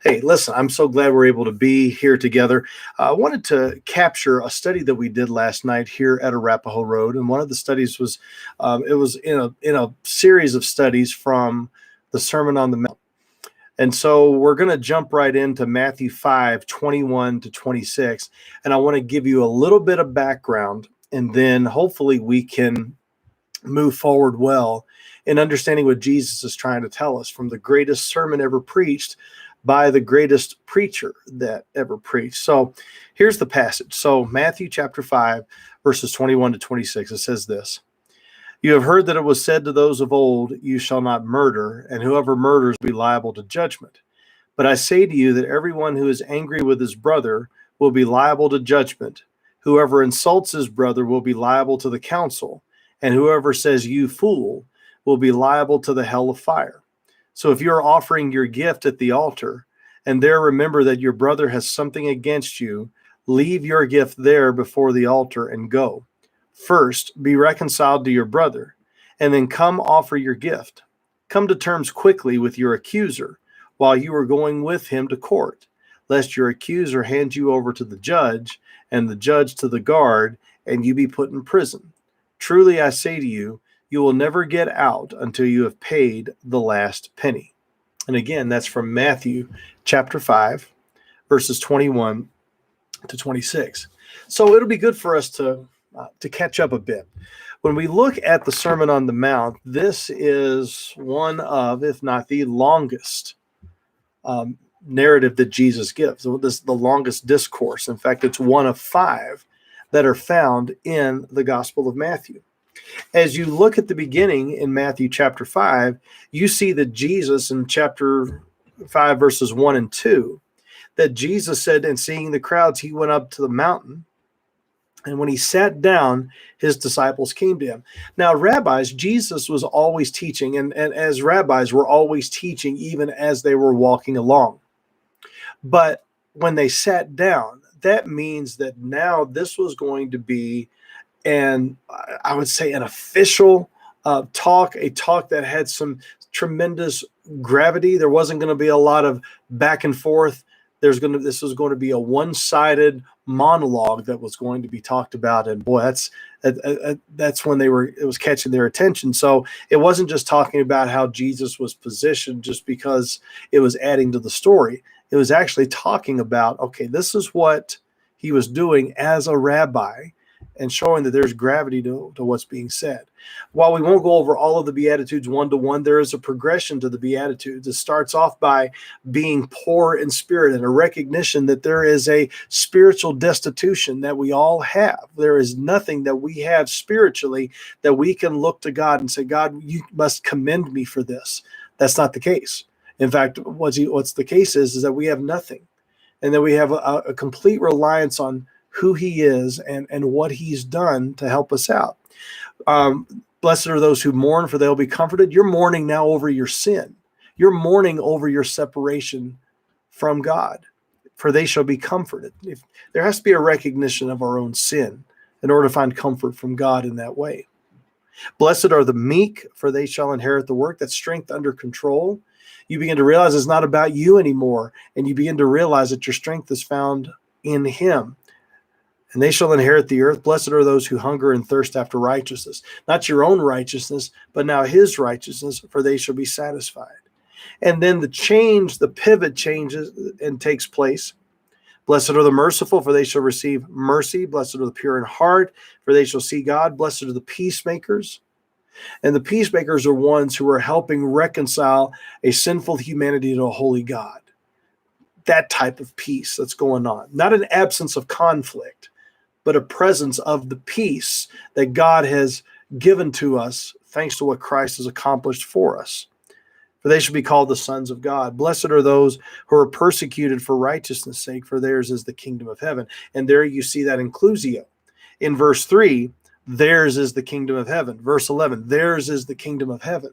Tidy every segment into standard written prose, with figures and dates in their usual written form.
Hey, listen, I'm so glad we're able to be here together. I wanted to capture a study that we did last night here at Arapahoe Road, and one of the studies was it was in a series of studies from the Sermon on the Mount. And so we're going to jump right into Matthew 5:21 to 26, and I want to give you a little bit of background, and then hopefully we can move forward well in understanding what Jesus is trying to tell us from the greatest sermon ever preached by the greatest preacher that ever preached. So here's the passage. So Matthew chapter 5, verses 21 to 26, it says this: "You have heard that it was said to those of old, 'You shall not murder, and whoever murders will be liable to judgment.' But I say to you that everyone who is angry with his brother will be liable to judgment. Whoever insults his brother will be liable to the council, and whoever says 'you fool' will be liable to the hell of fire. So if you are offering your gift at the altar, and there remember that your brother has something against you, leave your gift there before the altar and go. First, be reconciled to your brother, and then come offer your gift. Come to terms quickly with your accuser while you are going with him to court, lest your accuser hand you over to the judge, and the judge to the guard, and you be put in prison. Truly I say to you, you will never get out until you have paid the last penny." And again, that's from Matthew chapter 5, verses 21 to 26. So it'll be good for us to catch up a bit. When we look at the Sermon on the Mount, this is one of, if not the longest narrative that Jesus gives. This is the longest discourse. In fact, it's one of 5 that are found in the Gospel of Matthew. As you look at the beginning in Matthew chapter 5, you see that Jesus in chapter 5, verses 1 and 2, that Jesus said, and seeing the crowds, he went up to the mountain. And when he sat down, his disciples came to him. Now, rabbis, Jesus was always teaching, and as rabbis were always teaching even as they were walking along. But when they sat down, that means that now this was going to be, and I would say, an official talk, a talk that had some tremendous gravity. There wasn't going to be a lot of back and forth. This was going to be a one-sided monologue that was going to be talked about, and boy, that's when it was catching their attention. So it wasn't just talking about how Jesus was positioned just because it was adding to the story. It was actually talking about, okay, this is what he was doing as a rabbi, and showing that there's gravity to what's being said. While we won't go over all of the Beatitudes one to one, there is a progression to the Beatitudes. It starts off by being poor in spirit and a recognition that there is a spiritual destitution that we all have. There is nothing that we have spiritually that we can look to God and say, God, you must commend me for this. That's not the case. In fact, what's the case is that we have nothing, and that we have a complete reliance on who he is and what he's done to help us out. Blessed are those who mourn, for they'll be comforted. You're mourning now over your sin. You're mourning over your separation from God, for they shall be comforted. There has to be a recognition of our own sin in order to find comfort from God in that way. Blessed are the meek, for they shall inherit the work. That's strength under control. You begin to realize it's not about you anymore, and you begin to realize that your strength is found in him. And they shall inherit the earth. Blessed are those who hunger and thirst after righteousness. Not your own righteousness, but now his righteousness, for they shall be satisfied. And then the pivot changes and takes place. Blessed are the merciful, for they shall receive mercy. Blessed are the pure in heart, for they shall see God. Blessed are the peacemakers. And the peacemakers are ones who are helping reconcile a sinful humanity to a holy God. That type of peace that's going on. Not an absence of conflict, but a presence of the peace that God has given to us thanks to what Christ has accomplished for us. For they shall be called the sons of God. Blessed are those who are persecuted for righteousness' sake, for theirs is the kingdom of heaven. And there you see that inclusio. In verse 3, theirs is the kingdom of heaven. Verse 11, theirs is the kingdom of heaven.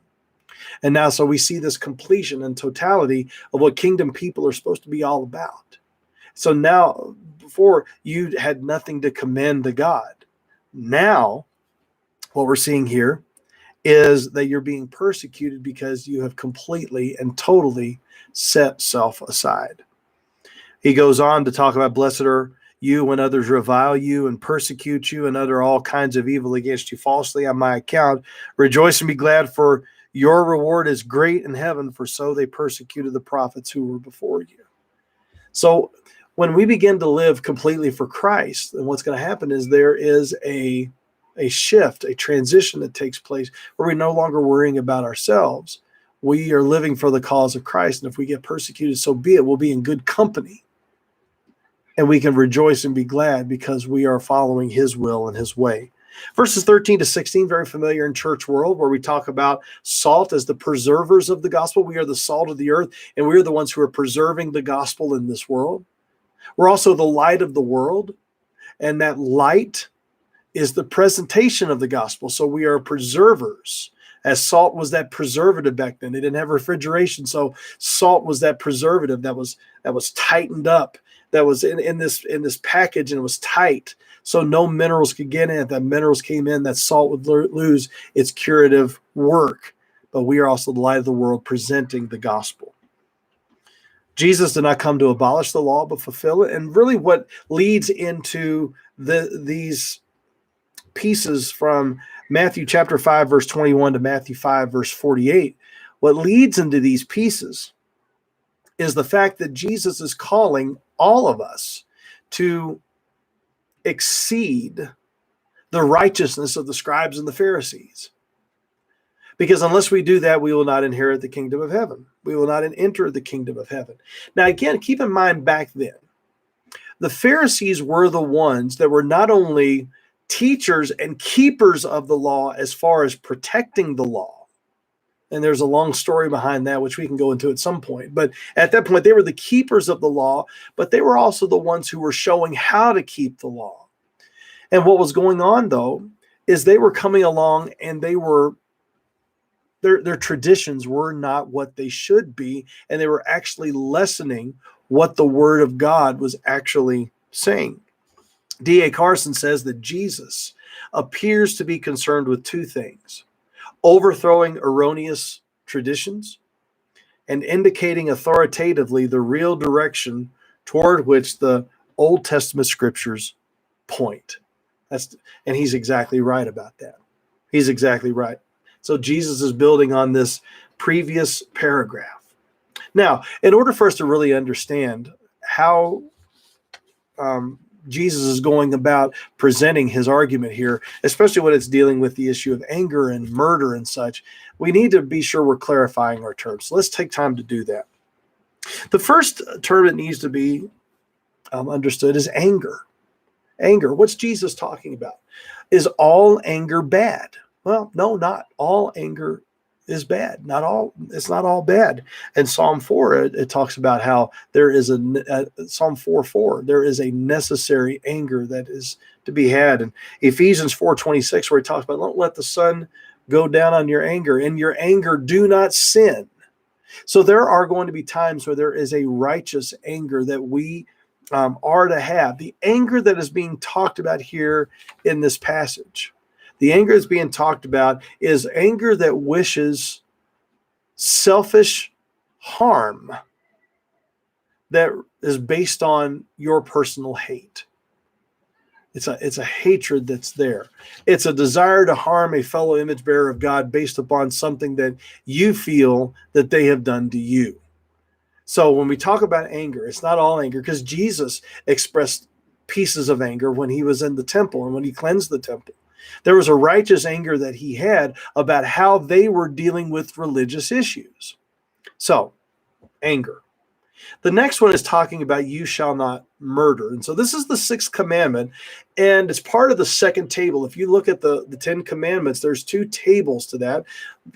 And now, so we see this completion and totality of what kingdom people are supposed to be all about. So now, before you had nothing to commend to God. Now, what we're seeing here is that you're being persecuted because you have completely and totally set self aside. He goes on to talk about, blessed are you when others revile you and persecute you and utter all kinds of evil against you falsely on my account. Rejoice and be glad, for your reward is great in heaven, for so they persecuted the prophets who were before you. So when we begin to live completely for Christ, then what's going to happen is there is a shift, a transition that takes place where we're no longer worrying about ourselves. We are living for the cause of Christ. And if we get persecuted, so be it. We'll be in good company. And we can rejoice and be glad because we are following his will and his way. Verses 13 to 16, very familiar in church world, where we talk about salt as the preservers of the gospel. We are the salt of the earth, and we are the ones who are preserving the gospel in this world. We're also the light of the world, and that light is the presentation of the gospel. So we are preservers, as salt was that preservative back then. They didn't have refrigeration, so salt was that preservative that was tightened up, that was in this package, and it was tight, so no minerals could get in. If that minerals came in, that salt would lose its curative work. But we are also the light of the world, presenting the gospel. Jesus did not come to abolish the law, but fulfill it. And really what leads into these pieces from Matthew chapter 5, verse 21 to Matthew 5, verse 48, what leads into these pieces is the fact that Jesus is calling all of us to exceed the righteousness of the scribes and the Pharisees. Because unless we do that, we will not inherit the kingdom of heaven. We will not enter the kingdom of heaven. Now, again, keep in mind back then, the Pharisees were the ones that were not only teachers and keepers of the law as far as protecting the law. And there's a long story behind that, which we can go into at some point. But at that point, they were the keepers of the law, but they were also the ones who were showing how to keep the law. And what was going on, though, is they were coming along and their traditions were not what they should be, and they were actually lessening what the Word of God was actually saying. D.A. Carson says that Jesus appears to be concerned with two things: overthrowing erroneous traditions and indicating authoritatively the real direction toward which the Old Testament scriptures point. And he's exactly right about that. He's exactly right. So Jesus is building on this previous paragraph. Now, in order for us to really understand how Jesus is going about presenting his argument here, especially when it's dealing with the issue of anger and murder and such, we need to be sure we're clarifying our terms. So let's take time to do that. The first term that needs to be understood is anger. Anger. What's Jesus talking about? Is all anger bad? Well, no, not all anger is bad. It's not all bad. In Psalm 4, it talks about how there is Psalm 4:4, there is a necessary anger that is to be had. And Ephesians 4:26, where he talks about, don't let the sun go down on your anger. In your anger, do not sin. So there are going to be times where there is a righteous anger that we are to have. The anger that is being talked about here in this passage, the anger that's being talked about is anger that wishes selfish harm that is based on your personal hate. It's a hatred that's there. It's a desire to harm a fellow image bearer of God based upon something that you feel that they have done to you. So when we talk about anger, it's not all anger, because Jesus expressed pieces of anger when he was in the temple and when he cleansed the temple. There was a righteous anger that he had about how they were dealing with religious issues. So, anger. The next one is talking about you shall not murder. And so this is the sixth commandment, and it's part of the second table. If you look at the 10 commandments, there's two tables to that.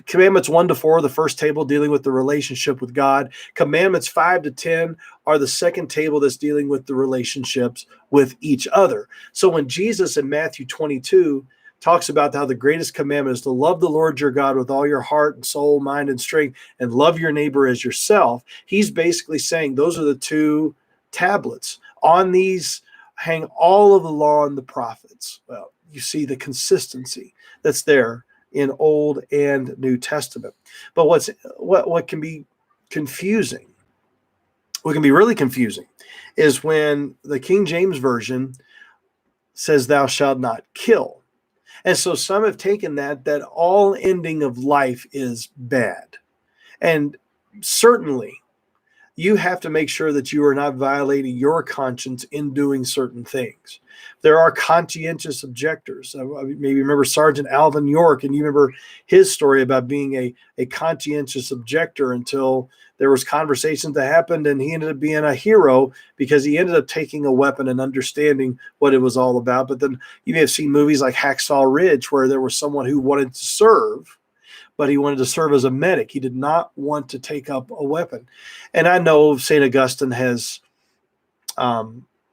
Commandments 1 to 4, the first table dealing with the relationship with God. Commandments 5 to 10 are the second table that's dealing with the relationships with each other. So when Jesus in Matthew 22 talks about how the greatest commandment is to love the Lord your God with all your heart and soul, mind, and strength, and love your neighbor as yourself, he's basically saying those are the two tablets. On these hang all of the law and the prophets. Well, you see the consistency that's there in Old and New Testament. But what can be confusing, what can be really confusing, is when the King James Version says, "Thou shalt not kill." And so some have taken that all ending of life is bad. And certainly you have to make sure that you are not violating your conscience in doing certain things. There are conscientious objectors. Maybe remember Sergeant Alvin York, and you remember his story about being a conscientious objector until there was conversations that happened, and he ended up being a hero because he ended up taking a weapon and understanding what it was all about. But then you may have seen movies like Hacksaw Ridge, where there was someone who wanted to serve, but he wanted to serve as a medic. He did not want to take up a weapon. And I know St. Augustine has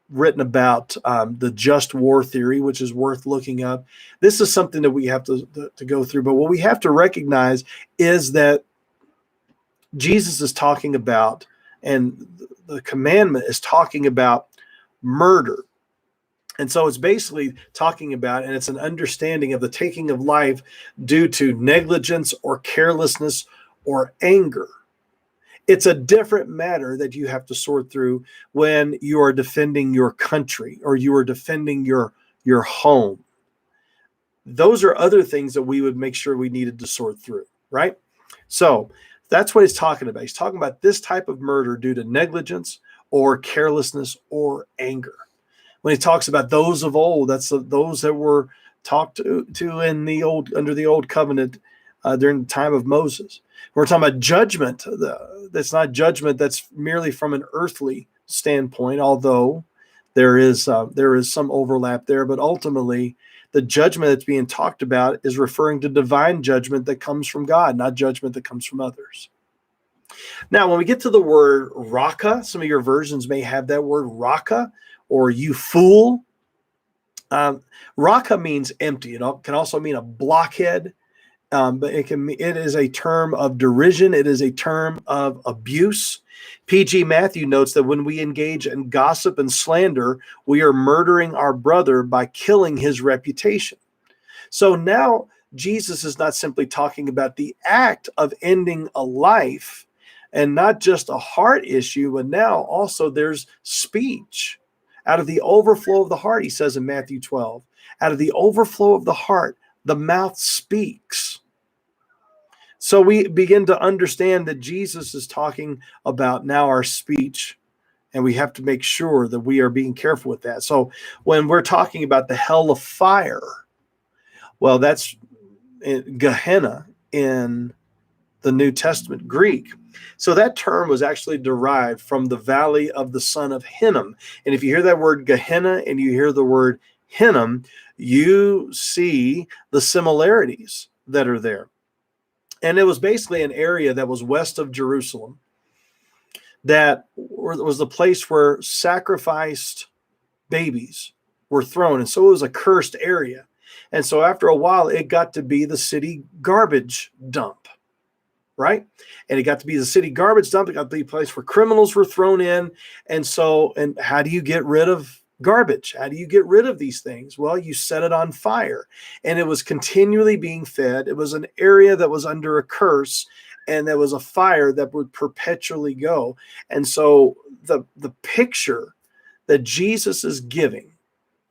written about the just war theory, which is worth looking up. This is something that we have to go through. But what we have to recognize is that Jesus is talking about, and the commandment is talking about, murder. And so it's basically talking about, and it's an understanding of the taking of life due to negligence or carelessness or anger. It's a different matter that you have to sort through when you are defending your country or you are defending your home. Those are other things that we would make sure we needed to sort through, right? So that's what he's talking about. He's talking about this type of murder due to negligence or carelessness or anger. When he talks about those of old, that's those that were talked to in the under the old covenant during the time of Moses. We're talking about judgment. That's not judgment that's merely from an earthly standpoint, although there is some overlap there. But ultimately, the judgment that's being talked about is referring to divine judgment that comes from God, not judgment that comes from others. Now, when we get to the word raka, some of your versions may have that word raka, or you fool. Raka means empty. It can also mean a blockhead, but it is a term of derision. It is a term of abuse. P.G. Matthew notes that when we engage in gossip and slander, we are murdering our brother by killing his reputation. So now Jesus is not simply talking about the act of ending a life and not just a heart issue, but now also there's speech. Out of the overflow of the heart, he says in Matthew 12, out of the overflow of the heart, the mouth speaks. So we begin to understand that Jesus is talking about now our speech, and we have to make sure that we are being careful with that. So when we're talking about the hell of fire, well, that's Gehenna in the New Testament Greek. So that term was actually derived from the valley of the son of Hinnom. And if you hear that word Gehenna and you hear the word Hinnom, you see the similarities that are there. And it was basically an area that was west of Jerusalem that was the place where sacrificed babies were thrown. And so it was a cursed area. And so after a while, it got to be the city garbage dump, right? And it got to be the city garbage dump. It got to be a place where criminals were thrown in. And how do you get rid of garbage? How do you get rid of these things? Well, you set it on fire. And it was continually being fed. It was an area that was under a curse, and there was a fire that would perpetually go. And so the picture that Jesus is giving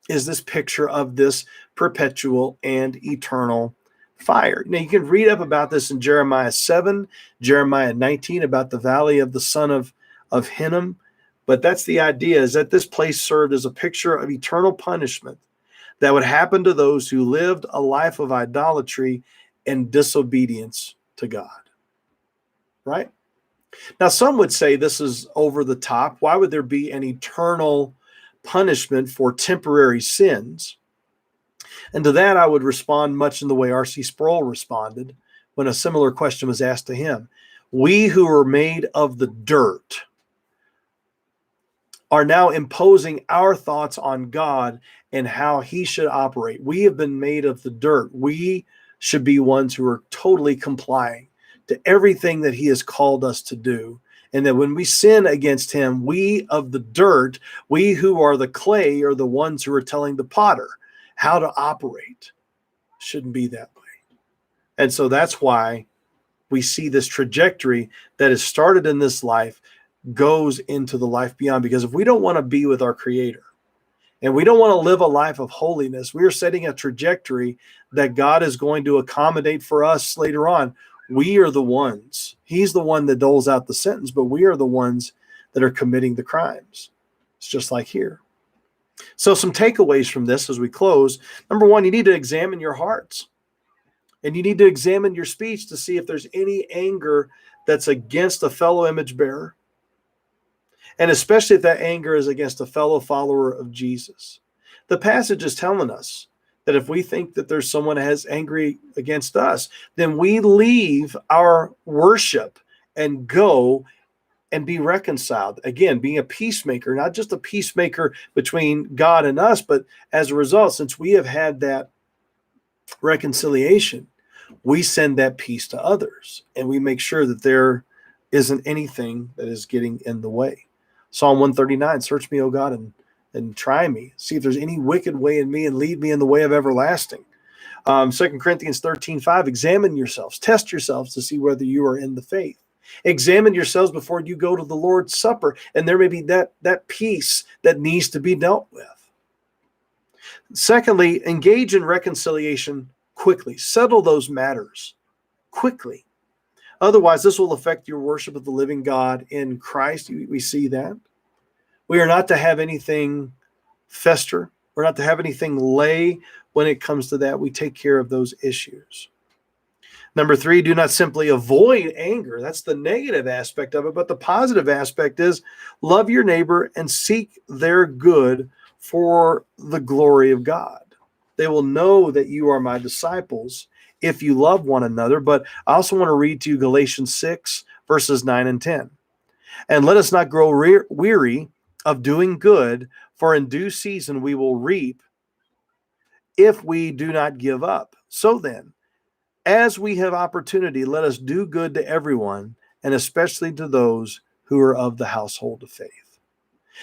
is this picture of this perpetual and eternal fire. Now, you can read up about this in Jeremiah 7, Jeremiah 19, about the valley of the son of Hinnom. But that's the idea, is that this place served as a picture of eternal punishment that would happen to those who lived a life of idolatry and disobedience to God. Right? Now, some would say this is over the top. Why would there be an eternal punishment for temporary sins? And to that, I would respond much in the way R.C. Sproul responded when a similar question was asked to him. We who are made of the dirt are now imposing our thoughts on God and how he should operate. We have been made of the dirt. We should be ones who are totally complying to everything that he has called us to do. And that when we sin against him, we of the dirt, we who are the clay, are the ones who are telling the potter how to operate. Shouldn't be that way. And so that's why we see this trajectory that is started in this life goes into the life beyond. Because if we don't want to be with our Creator and we don't want to live a life of holiness, we are setting a trajectory that God is going to accommodate for us later on. We are the ones. He's the one that doles out the sentence, but we are the ones that are committing the crimes. It's just like here. So some takeaways from this as we close. Number one, you need to examine your hearts. And you need to examine your speech to see if there's any anger that's against a fellow image bearer. And especially if that anger is against a fellow follower of Jesus. The passage is telling us that if we think that there's someone that has angry against us, then we leave our worship and go and be reconciled. Again, being a peacemaker, not just a peacemaker between God and us, but as a result, since we have had that reconciliation, we send that peace to others, and we make sure that there isn't anything that is getting in the way. Psalm 139, search me, O God, and try me. See if there's any wicked way in me and lead me in the way of everlasting. 2 Corinthians 13:5, examine yourselves, test yourselves to see whether you are in the faith. Examine yourselves before you go to the Lord's Supper, and there may be that peace that needs to be dealt with. Secondly, engage in reconciliation quickly. Settle those matters quickly. Otherwise, this will affect your worship of the living God in Christ. We see that. We are not to have anything fester. We're not to have anything lay when it comes to that. We take care of those issues. Number three, do not simply avoid anger. That's the negative aspect of it. But the positive aspect is love your neighbor and seek their good for the glory of God. They will know that you are my disciples if you love one another. But I also want to read to you Galatians 6, verses 9 and 10. And let us not grow weary of doing good, for in due season we will reap if we do not give up. So then, as we have opportunity, let us do good to everyone, and especially to those who are of the household of faith.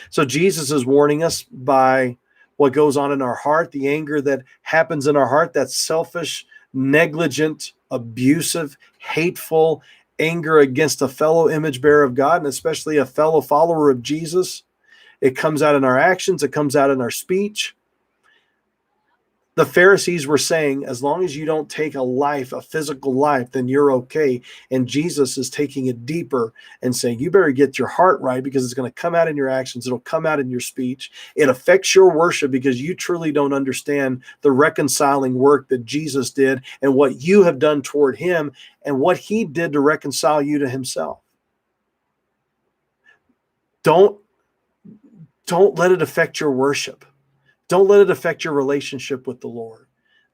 So Jesus is warning us by what goes on in our heart, the anger that happens in our heart, that selfish, negligent, abusive, hateful anger against a fellow image bearer of God, and especially a fellow follower of Jesus. It comes out in our actions. It comes out in our speech. The Pharisees were saying, as long as you don't take a life, a physical life, then you're okay. And Jesus is taking it deeper and saying, you better get your heart right, because it's going to come out in your actions. It'll come out in your speech. It affects your worship because you truly don't understand the reconciling work that Jesus did and what you have done toward him and what he did to reconcile you to himself. Don't let it affect your worship. Don't let it affect your relationship with the Lord.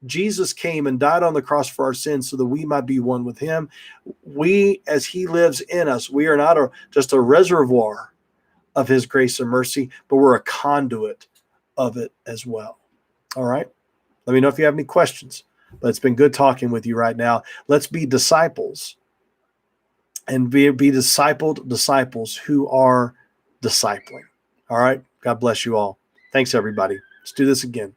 Jesus came and died on the cross for our sins so that we might be one with him. We, as he lives in us, we are not just a reservoir of his grace and mercy, but we're a conduit of it as well. All right? Let me know if you have any questions. But it's been good talking with you right now. Let's be disciples and be discipled disciples who are discipling. All right? God bless you all. Thanks, everybody. Let's do this again.